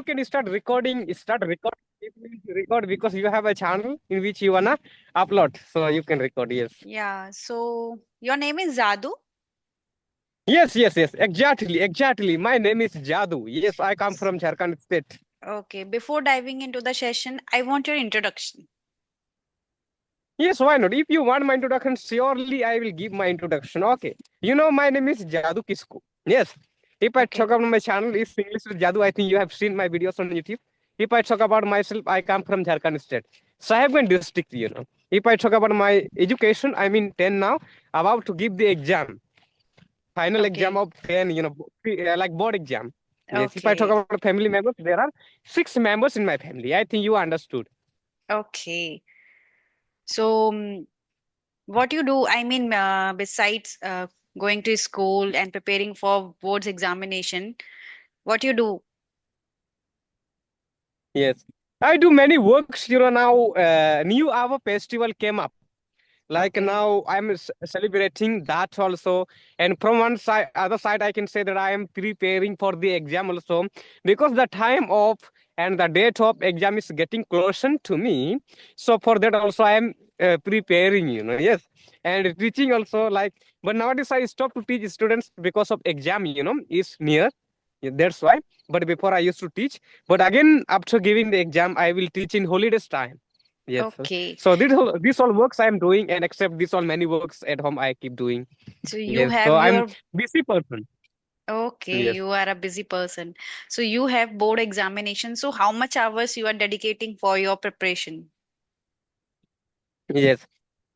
you can start recording. Start recording. If you record because you have a channel in which you wanna upload, so you can record. Yes. Yeah. So your name is Zadu? Yes, yes, yes. Exactly, exactly. My name is Jadu. Yes, I come from Jharkhand state. Okay. Before diving into the session, I want your introduction. Yes, why not? If you want my introduction, surely I will give my introduction. Okay. My name is Jadu Kisku. Yes. If I talk Okay. about my channel, is English with Jadu. I think you have seen my videos on YouTube. If I talk about myself, I come from Jharkhand state. Sahiwganj district. If I talk about my education, I'm in 10 now, about to give the exam. Final exam Okay. of 10, like board exam. Yes. If I talk Okay. about family members, there are 6 members in my family. I think you understood. Okay. So what you do, I mean, besides going to school and preparing for boards examination, what you do? Yes. I do many works, now new our festival came up. Like Okay. now I'm celebrating that also. And from one side, other side, I can say that I am preparing for the exam also. Because the time of and the date of exam is getting closer to me. So for that also I am preparing. Yes. And teaching also like, but nowadays I stop to teach students because of exam, is near. Yeah, that's why. But before I used to teach. But again, after giving the exam, I will teach in holidays time. Yes. Okay. So this all works I am doing, and except this all many works at home I keep doing. So you Yes. So have I'm your busy person. Okay, Yes. you are a busy person. So you have board examination. So how much hours you are dedicating for your preparation? Yes.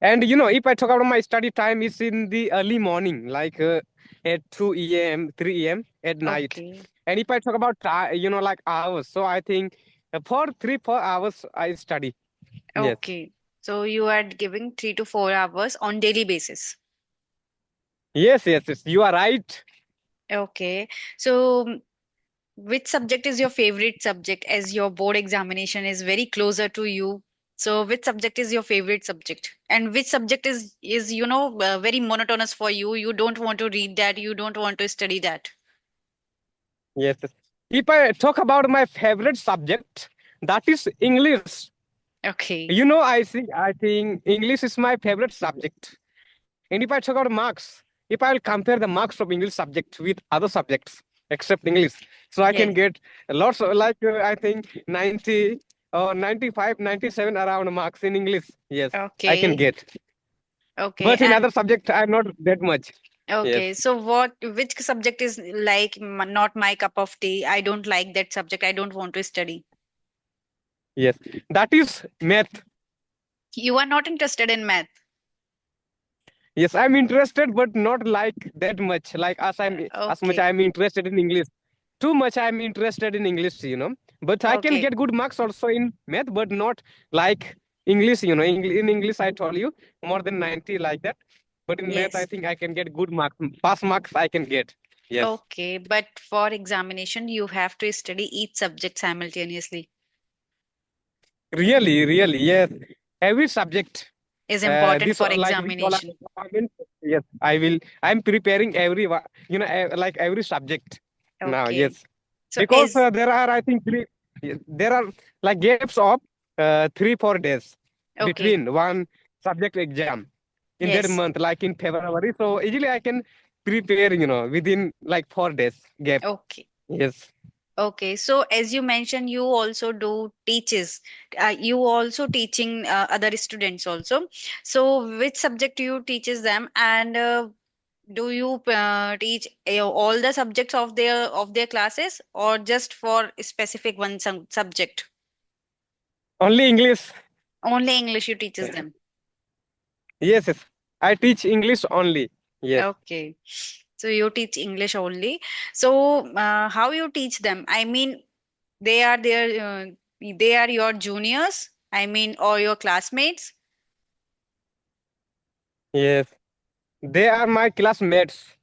And if I talk about my study time, is in the early morning, like at 2 a.m., 3 a.m. at night. Okay. And if I talk about like hours, so I think for 3 4 hours I study. Yes. Okay. So you are giving 3 to 4 hours on daily basis. Yes. Yes. Yes. You are right. Okay. So which subject is your favorite subject as your board examination is very closer to you? So which subject is your favorite subject? And which subject is very monotonous for you? You don't want to read that, you don't want to study that. Yes. Yes. If I talk about my favorite subject, that is English. Okay. I think English is my favorite subject. And if I talk about marks, if I'll compare the marks of English subject with other subjects except English, so I can Yes. get lots of, like, I think 90 or 95, 97 around marks in English. Yes, I can Okay. get. Okay. But in And other subject, I'm not that much. Yes. okay. So which subject is like not my cup of tea? I don't like that subject. I don't want to study. Yes. That is math. You are not interested in math. Yes, I'm interested, but not like that much. Like as much Okay. I'm interested in English. Too much I'm interested in English. But I can Okay. get good marks also in math, but not like English. In English, I told you more than 90 like that. But in math, I Yes. think I can get good marks. Pass marks I can get. Yes. Okay. But for examination, you have to study each subject simultaneously. Really, really, yes. Every subject. Is important This for like which all are examination. requirements. Yes, I will. I'm preparing like every subject now. Okay. Yes. So Because as there are, I think, there are like gaps of 3 4 days okay. between one subject exam in that Yes. month, like in February. So easily I can prepare, within like 4 days gap. Okay. Yes. Okay, so as you mentioned, you also do teaches. You also teaching other students also. So which subject you teaches them, and do you teach all the subjects of their classes, or just for a specific one subject? Only English. Only English you teaches them. Yes, yes. I teach English only. Yes. Okay, so you teach English only. So how you teach them? I mean, they are your juniors, I mean, or your classmates. Yes. They are my classmates.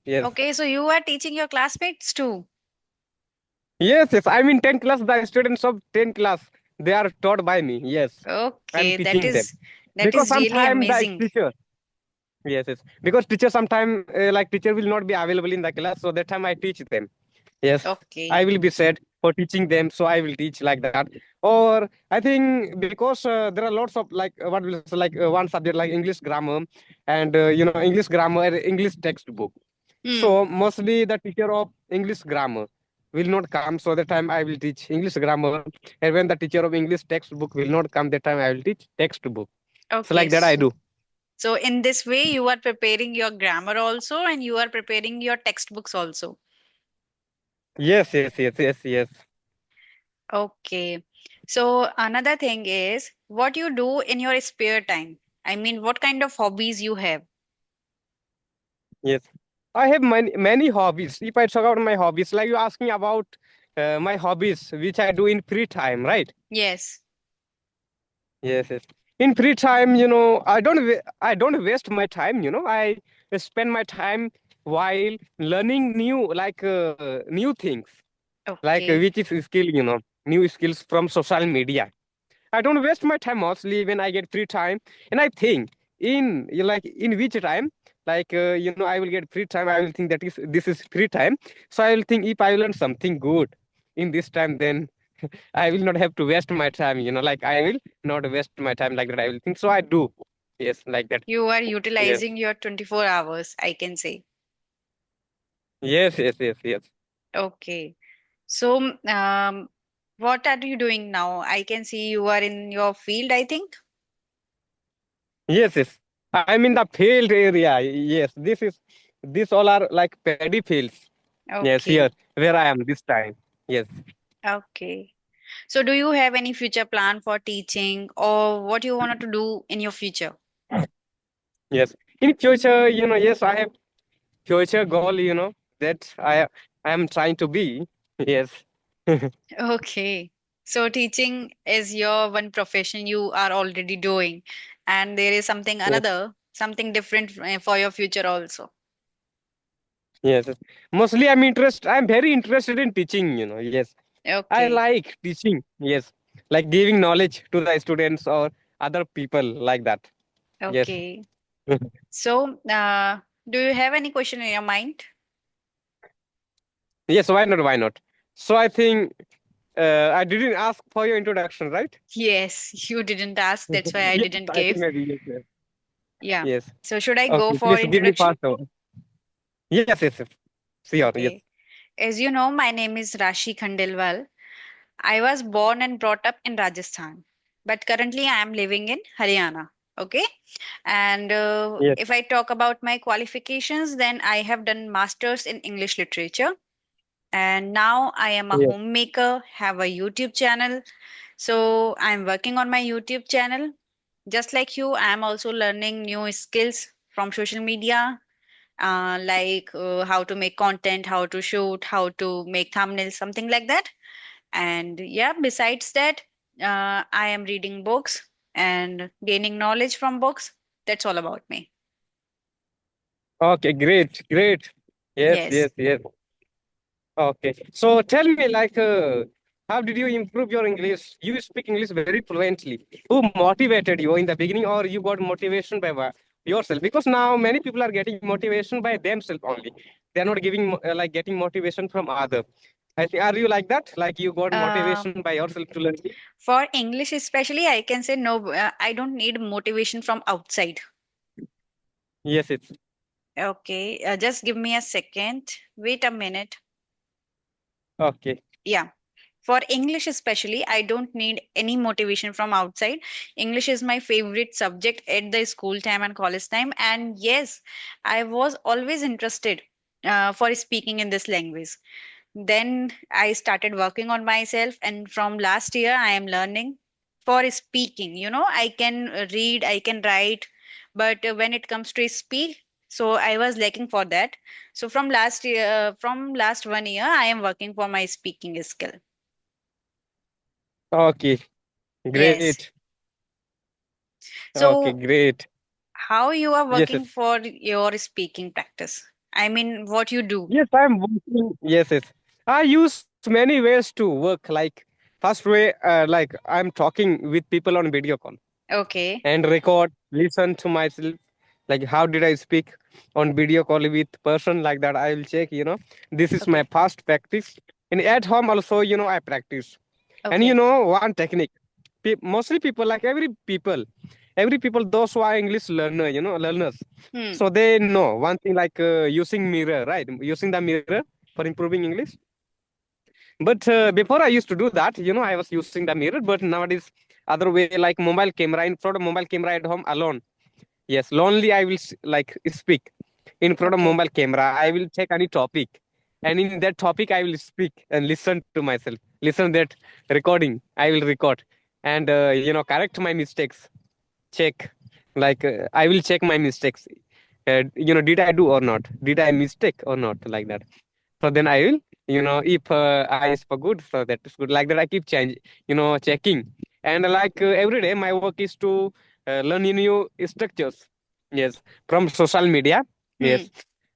Yes. Okay, so you are teaching your classmates too. Yes, yes. I'm in 10th class. The students of 10th class, they are taught by me. Yes. I'm Okay, that teaching them. is that Because is really sometimes the amazing. teacher, yes, yes. Because teacher sometimes, like teacher will not be available in the class. So that time I teach them. Yes. I Okay. will be said. for teaching them, so I will teach like that. Or I think because there are lots of like what will say, like one subject like English grammar, and English grammar and English textbook. Hmm. So mostly the teacher of English grammar will not come, so the time I will teach English grammar. And when the teacher of English textbook will not come, that time I will teach textbook. So Okay. like that I do. So in this way, you are preparing your grammar also, and you are preparing your textbooks also. Yes, yes, yes, yes, yes. Okay. So another thing is what you do in your spare time. I mean, what kind of hobbies you have? Yes, I have many hobbies. If I talk about my hobbies, like you asking about my hobbies, which I do in free time, right? Yes. Yes, yes. In free time, I don't waste my time. I spend my time while learning new things, like Okay. which is skill, new skills from social media. I don't waste my time mostly when I get free time, and I think in which time, I will get free time. I will think that is this is free time, so I will think if I learn something good in this time, then I will not have to waste my time. Like I will not waste my time like that. I will think so. I do, yes, like that. You are Yes, utilizing your 24 hours, I can say. yes, yes, yes, yes, Okay. So, what are you doing now? I can see you are in your field, I think. yes, yes. I'm in the field area. Yes, this all are like paddy fields. Yes, here Okay. where I am this time. Yes. Okay. So, do you have any future plan for teaching or what you wanted to do in your future? Yes. In future, yes, I have future goal, that I am trying to be. Yes. Okay. So, teaching is your one profession you are already doing, and there is something Yes. another, something different for your future also. Yes. Yes. Mostly I'm very interested in teaching, Yes. I Okay. like teaching. Yes. Like giving knowledge to the students or other people like that. Yes. Okay. So, do you have any question in your mind? Yes, why not? Why not? So I think I didn't ask for your introduction, right? Yes, you didn't ask. That's why I Yes, didn't I think give. maybe yes, yes. Yeah. Yes. So should I go Okay, for please give me introduction? fast over. Yes, yes, yes. Sure, yes. Okay. As you know, my name is Rashi Khandelwal. I was born and brought up in Rajasthan, but currently I am living in Haryana. Okay. And Yes, if I talk about my qualifications, then I have done masters in English literature. And now I am a yes. homemaker, have a YouTube channel. So I'm working on my YouTube channel. Just like you, I'm also learning new skills from social media, like how to make content, how to shoot, how to make thumbnails, something like that. And yeah, besides that, I am reading books and gaining knowledge from books. That's all about me. Okay, great, great. Yes, Yes. yes, yes. Okay. So tell me, how did you improve your English? You speak English very fluently. Who motivated you in the beginning, or you got motivation by yourself? Because now many people are getting motivation by themselves only. They are not giving getting motivation from other. I think are you like that? Like you got Uh, motivation by yourself to learn? for English, especially, I can say no, I don't need motivation from outside. Yes, it's Okay, just give me a second. Wait a minute. okay. Yeah. For English, especially, I don't need any motivation from outside. English is my favorite subject at the school time and college time. And yes, I was always interested for speaking in this language. Then I started working on myself, and from last year, I am learning for speaking. I can read, I can write, but when it comes to speak, so I was lacking for that. So from last 1 year, I am working for my speaking skill. Okay, Yes. great. Okay, So, great. how you are Yes, working yes. for your speaking practice? I mean, what you do? Yes, I'm working. Yes, yes. I use many ways to work. Like first way, I'm talking with people on video call Okay. and record, listen to myself. Like how did I speak on video call with person like that? I will check. This is my Okay. past practice. And at home also, I practice. And Okay. one technique. Mostly people, like every people, those who are English learners. Hmm. So they know one thing like using mirror, right? Using the mirror for improving English. But before I used to do that, I was using the mirror. But nowadays, other way like mobile camera, in front of mobile camera at home alone. Yes, lonely. I will like speak in front of Okay. mobile camera. I will check any topic, and in that topic, I will speak and listen to myself. Listen that recording. I will record and correct my mistakes. Check like I will check my mistakes. Did I do or not? Did I mistake or not? Like that. So then I will, if I spoke good, so that is good. Like that, I keep change, checking. And like every day, my work is to learn new structures. Yes, from social media. Hmm. Yes.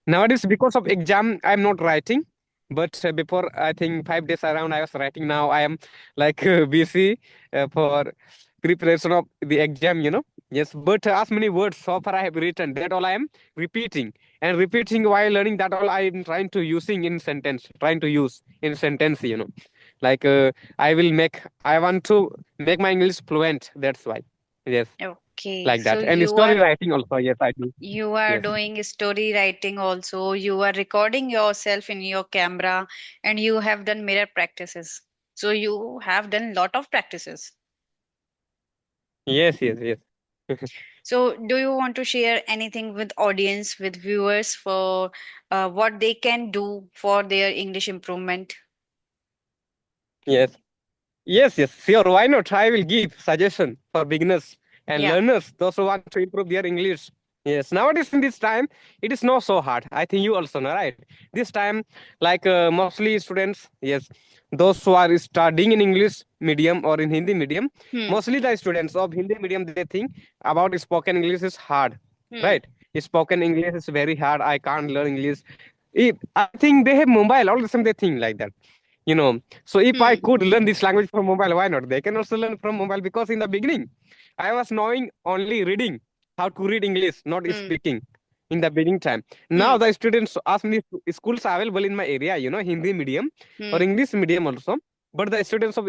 Nowadays, because of exam, I'm not writing. But before, I think 5 days around, I was writing. Now I am like busy for preparation of the exam. Yes, but as many words so far I have written, that all I am repeating and repeating while learning. That all I am trying to using in sentence, trying to use in sentence. Like I want to make my English fluent. That's why. Yes, Okay. like So that. And you story are writing also. Yes, I do. you are Yes. doing story writing also. You are recording yourself in your camera, and you have done mirror practices. So you have done lot of practices. Yes, yes, yes. So do you want to share anything with audience, with viewers for what they can do for their English improvement? Yes. Yes, yes, sure. Why not? I will give suggestion for beginners and Yeah. learners, those who want to improve their English. Yes, nowadays in this time, it is not so hard. I think you also know, right? This time, like mostly students, yes, those who are studying in English medium or in Hindi medium, Hmm. mostly the students of Hindi medium, they think about spoken English is hard, Hmm. right? Spoken English is very hard. I can't learn English. I think they have mobile. All the time they think like that you know so if I Hmm. could learn this language from mobile, why not? They can also learn from mobile, because in the beginning I was knowing only reading, how to read English, not Hmm. speaking in the beginning time. Now Hmm. the students ask me, schools are available in my area, Hindi medium or Hmm. English medium also. But the students of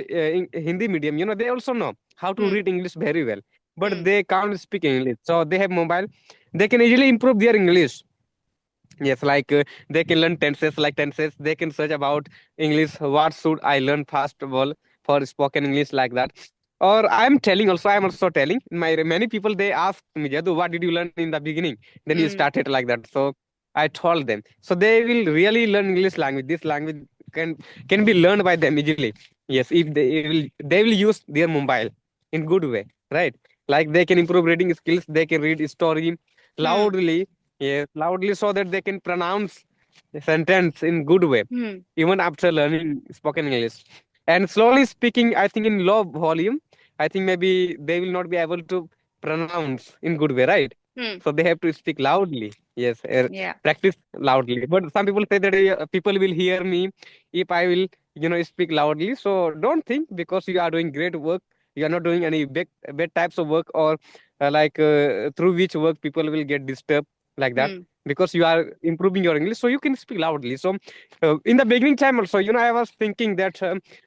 Hindi medium, they also know how to Hmm. read English very well, but Hmm. they can't speak English. So they have mobile, they can easily improve their English. Yes, like they can learn tenses, like tenses. They can search about English. What should I learn first of all for spoken English, like that? Or I'm telling also. I'm also telling. Many people they ask me, Jadu, what did you learn in the beginning? Then you Hmm. started like that. So I told them. So they will really learn English language. This language can be learned by them easily. Yes, if they will use their mobile in good way, right? Like they can improve reading skills. They can read story Hmm. loudly. Yes, loudly, so that they can pronounce a sentence in good way, Hmm. even after learning spoken English. And slowly speaking, I think in low volume, I think maybe they will not be able to pronounce in good way, right? Hmm. So they have to speak loudly. Yes, Yeah. practice loudly. But some people say that people will hear me if I will, speak loudly. So don't think because you are doing great work, you are not doing any bad types of work, or like through which work people will get disturbed, like that, Hmm. because you are improving your English, so you can speak loudly. So in the beginning time also, I was thinking that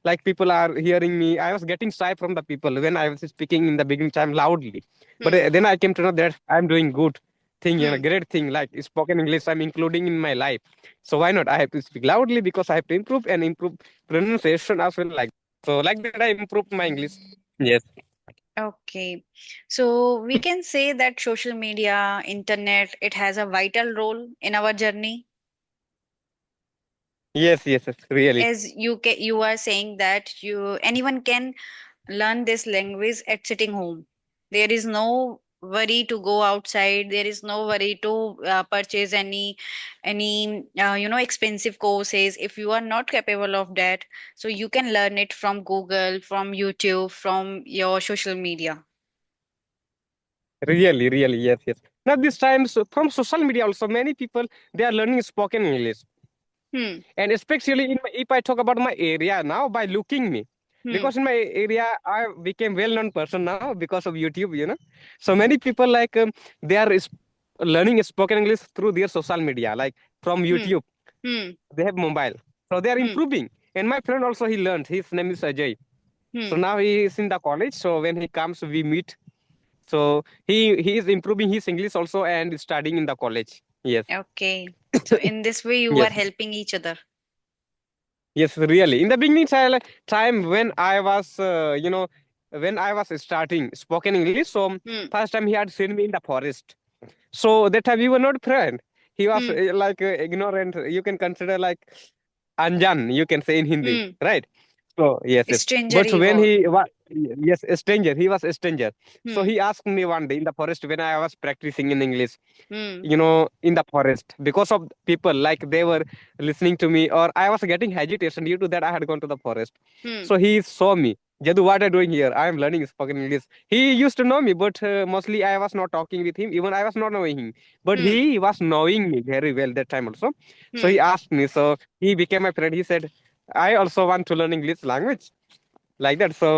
like people are hearing me, I was getting shy from the people when I was speaking in the beginning time loudly. But Hmm. then I came to know that I'm doing good thing, Hmm. great thing, like spoken English I'm including in my life. So why not? I have to speak loudly because I have to improve and improve pronunciation as well, like so. Like that, I improved my English. Yes. Okay. So we can say that social media, internet, it has a vital role in our journey. Yes, yes, yes, really. As you are saying that anyone can learn this language at sitting home. There is no worry to go outside. There is no worry to purchase any expensive courses if you are not capable of that. So you can learn it from Google, from YouTube, from your social media. Really, really, yes, yes. Now this time, so from social media also, many people they are learning spoken English, Hmm. and especially if I talk about my area now, by looking me, Hmm. because in my area I became well-known person now because of YouTube. So many people like they are learning spoken English through their social media, like from Hmm. YouTube. Hmm. They have mobile, so they are Hmm. improving. And my friend also, he learned. His name is Ajay. So Hmm. now he is in the college. So when he comes, we meet. So he is improving his English also and studying in the college. Yes, Okay. So in this way, you are yes, helping each other. yes. Really, in the beginning time when I was, when I was starting spoken English. So Hmm. first time he had seen me in the forest. So that time we were not friend. He was Hmm. like ignorant. You can consider like Anjan, you can say in Hindi, Hmm. right? So yes, yes. Stranger But he when was. he was, yes, a stranger, he was a stranger. So Hmm. he asked me one day in the forest when I was practicing in English, Hmm. in the forest, because of people, like they were listening to me, or I was getting agitation due to that. I had gone to the forest. Hmm. So he saw me. Jadu, what are you doing here? I am learning spoken English. He used to know me, but mostly I was not talking with him. Even I was not knowing him, but Hmm. he was knowing me very well that time also. So he Hmm. asked me. So he became my friend. He said, I also want to learn English language like that. So